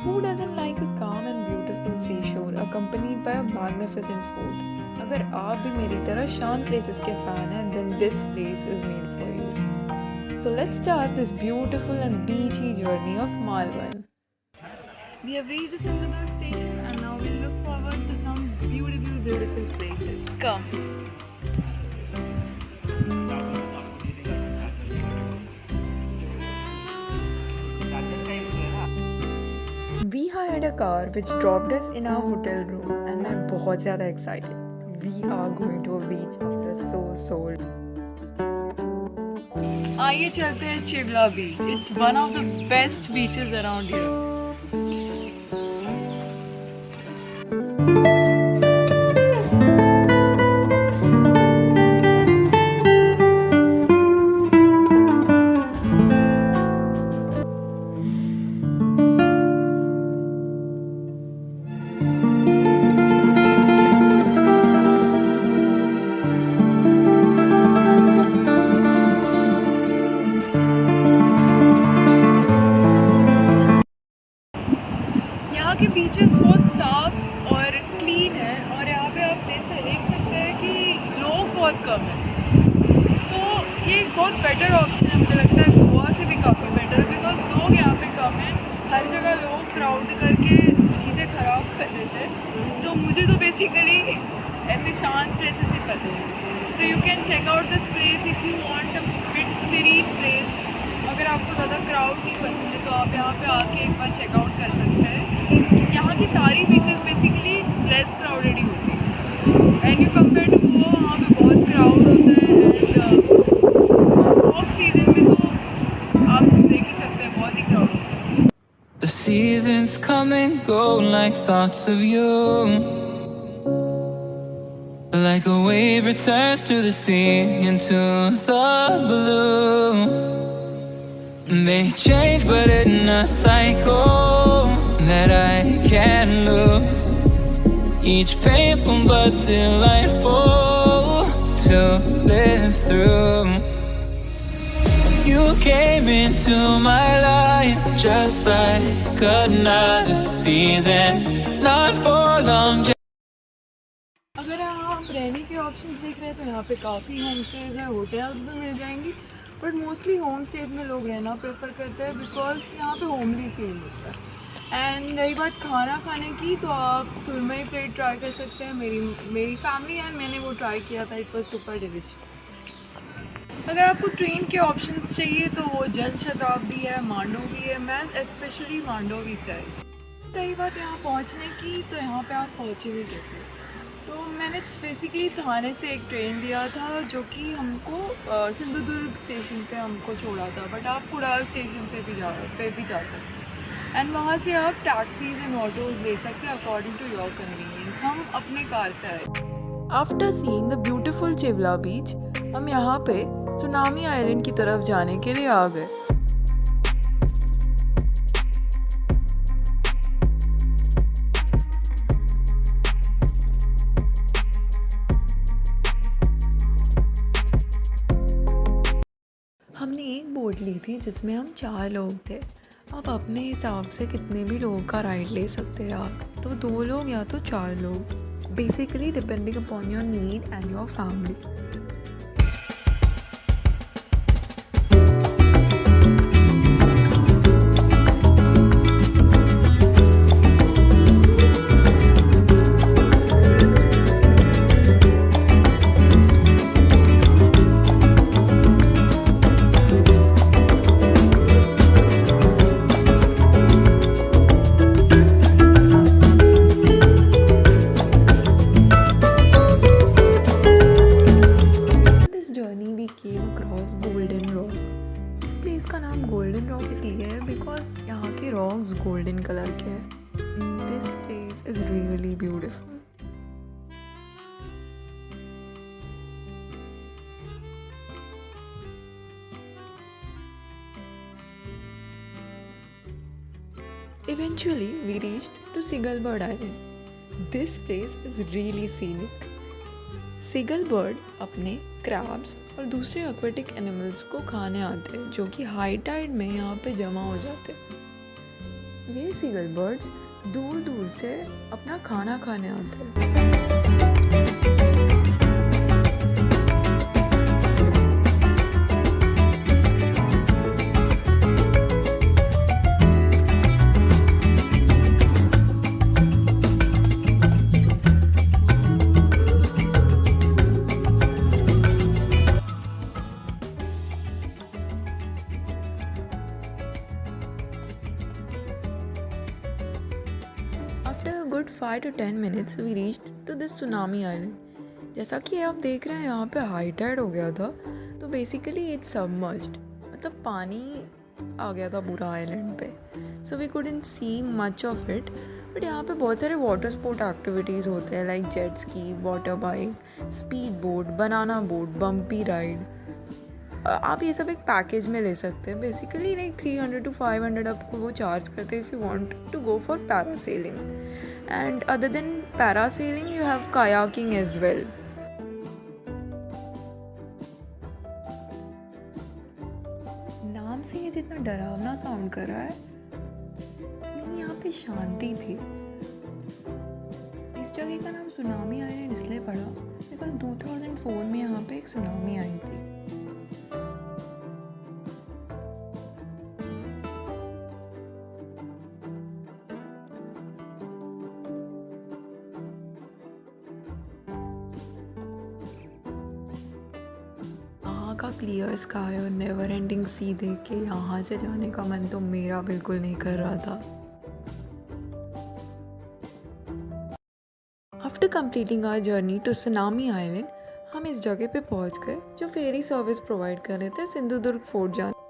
Who doesn't like a calm and beautiful seashore accompanied by a magnificent food? अगर आप भी मेरी तरह शांत places के fan हैं, then this place is made for you. So let's start this beautiful and beachy journey of Malvan. We have reached the Sindhudurg station and now we look forward to some beautiful places. Come. We hired a car which dropped us in our hotel room and I'm बहुत ज़्यादा excited. We are going to a beach after so long. आइए चलते हैं चिवला बीच. It's one of the best beaches around here. यहाँ के beaches बहुत साफ और क्लीन है और यहाँ पे आप देख सकते हैं कि लोग बहुत कम हैं, तो ये एक बहुत बेटर ऑप्शन है. मुझे लगता है गोवा से भी काफ़ी बेटर है बिकॉज लोग यहाँ पे कम हैं. हर जगह लोग क्राउड करके चीज़ें ख़राब कर देते हैं, तो मुझे तो बेसिकली ऐसे शांत प्लेसेस ही पसंद है. तो you can check out this place if you want a bit serene place. अगर आपको ज़्यादा क्राउड नहीं पसंद है तो आप यहाँ पे आके एक बार चेकआउट कर सकते हैं. यहाँ की सारी बीचेस बेसिकली लेस क्राउडेड ही होती है एंड यू कंपेयर टू वो वहाँ पे बहुत क्राउड होता है. एंड ऑफ सीजन में तो आप देख ही सकते हैं बहुत ही क्राउड होता है. The seasons come and go like thoughts of you, like a wave returns to the sea into the blue. They change but in a cycle that I can't lose. Each painful but delightful to live through. You came into my life just like another season, not for long. अगर आप रहने के options देख रहे हैं तो यहाँ पे काफ़ी होम स्टेज है, होटल्स भी मिल जाएंगी, बट मोस्टली होम स्टेज में लोग रहना प्रेफर करते हैं बिकॉज यहाँ पे होमली फील होता है. एंड रही बात खाना खाने की, तो आप सुरमई प्लेट ट्राई कर सकते हैं. मेरी फैमिली एंड मैंने वो ट्राई किया था. It was super delicious. अगर आपको ट्रेन के ऑप्शंस चाहिए तो वो जन शताब्दी है, मांडोवी है. मैं स्पेशली मांडोवी से आई. रही बात यहाँ पहुँचने की, तो यहाँ पे आप पहुँचे भी कैसे. तो मैंने बेसिकली थाने से एक ट्रेन लिया था जो कि हमको सिंधुदुर्ग स्टेशन पे हमको छोड़ा था, बट आप कुडाल स्टेशन से भी जा सकते हैं एंड वहाँ से आप टैक्सीज एंड ऑटोज ले सकते हैं अकॉर्डिंग टू योर कन्वीनियंस. हम अपने कार से आए. After seeing the beautiful Chivla बीच, हम यहाँ पे सुनामी आइलैंड की तरफ जाने के लिए आ गए. हमने एक बोट ली थी जिसमें हम 4 लोग थे. आप अपने हिसाब से कितने भी लोगों का राइड ले सकते हैं आप, तो 2 लोग या तो 4 लोग, basically depending upon your need and your family. Golden rock. इस प्लेस का नाम गोल्डन रॉक इसलिए है बिकॉज यहाँ के रॉक्स गोल्डन कलर के हैं. This place is really beautiful. Eventually, we reached to Sigalbird Island. This place is really scenic. सिगलबर्ड अपने क्रैब्स और दूसरे एक्वेटिक एनिमल्स को खाने आते हैं जो कि हाई टाइड में यहाँ पे जमा हो जाते हैं. ये सीगल बर्ड्स दूर दूर से अपना खाना खाने आते हैं। After a good 5 to 10 minutes, we reached to this tsunami island. जैसा कि आप देख रहे हैं यहाँ पे हाई टाइड हो गया था, तो बेसिकली इट्स सबमर्ज्ड, मतलब पानी आ गया था पूरा आइलैंड पे। So we couldn't see much of it, but यहाँ पे बहुत सारे वाटर स्पोर्ट एक्टिविटीज़ होते हैं like jet ski, water bike, speed boat, banana boat, bumpy ride. आप ये सब एक पैकेज में ले सकते हैं। बेसिकली लाइक 300 to 500 आपको वो चार्ज करते हैं if you want to go for parasailing, and other than parasailing you have kayaking as well. नाम से ये जितना डरावना साउंड कर रहा है, नहीं, यहाँ पे शांति थी। इस जगह का नाम सुनामी आइलैंड इसलिए पड़ा बिकॉज 2004 में यहाँ पे एक सुनामी आई थी। यहाँ का क्लियर स्काई और नेवर एंडिंग सी देख के यहाँ से जाने का मन तो मेरा बिल्कुल नहीं कर रहा था। After completing our journey to Tsunami Island, हम इस जगह पे पहुँच गए जो फेरी सर्विस प्रोवाइड कर रहे थे सिंधुदुर्ग फोर्ट जाने।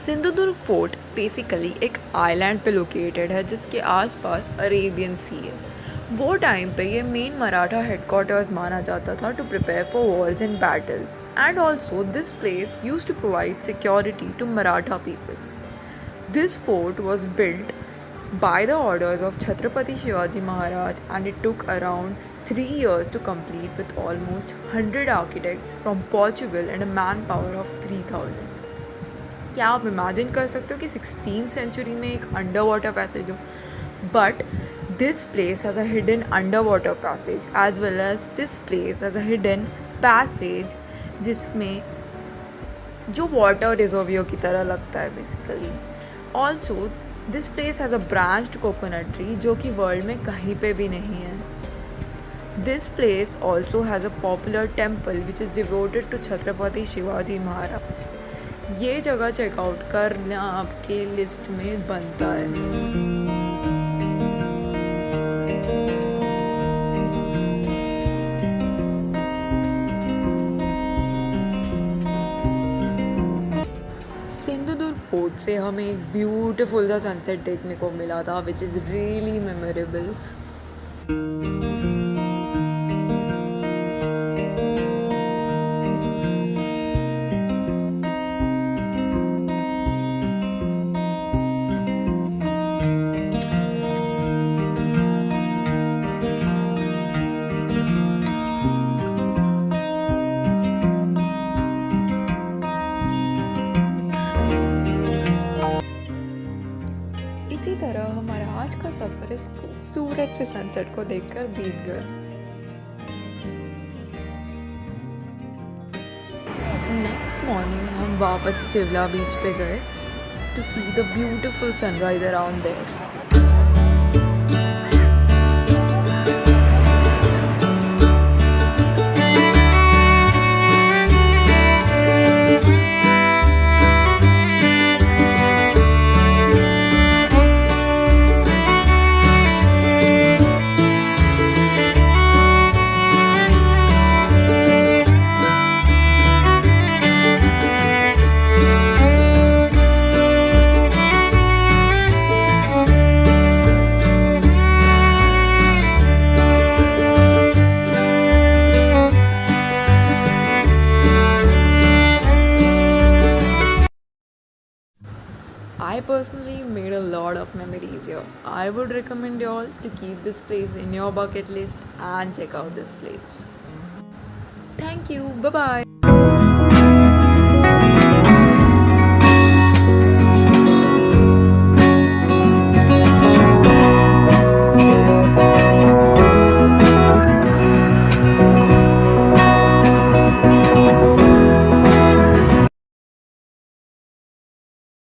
सिंधुदुर्ग फोर्ट बेसिकली एक आइलैंड पे लोकेटेड है जिसके आसपास अरेबियन सी है। वो टाइम पे ये मेन मराठा हेडक्वार्टर्स माना जाता था to prepare for wars and battles, and also this place used to provide security to Maratha people. This fort was built by the orders of Chhatrapati Shivaji Maharaj, and it took around 3 years to complete with almost 100 architects from Portugal and a manpower of 3000. क्या आप imagine कर सकते हो कि 16th century में एक under water passage हो? But this place has a hidden under water passage as well as this place has a hidden passage जिसमें जो वाटर रिजर्वियर की तरह लगता है basically. Also this place has a branched coconut tree जो कि world में कहीं पे भी नहीं है। This place also has a popular temple which is devoted to Chhatrapati Shivaji Maharaj. ये जगह चेकआउट करना आपके लिस्ट में बनता है। सिंधुदुर्ग फोर्ट से हमें एक ब्यूटीफुल सा सनसेट देखने को मिला था विच इज़ रियली मेमोरेबल। इसी तरह हमारा आज का सफ़र इस खूबसूरत से सनसेट को देखकर बीत गया। नेक्स्ट मॉर्निंग हम वापस चिवला बीच पे गए to see the beautiful sunrise around there. I personally made a lot of memories here. I would recommend you all to keep this place in your bucket list and check out this place. Thank you. Bye bye.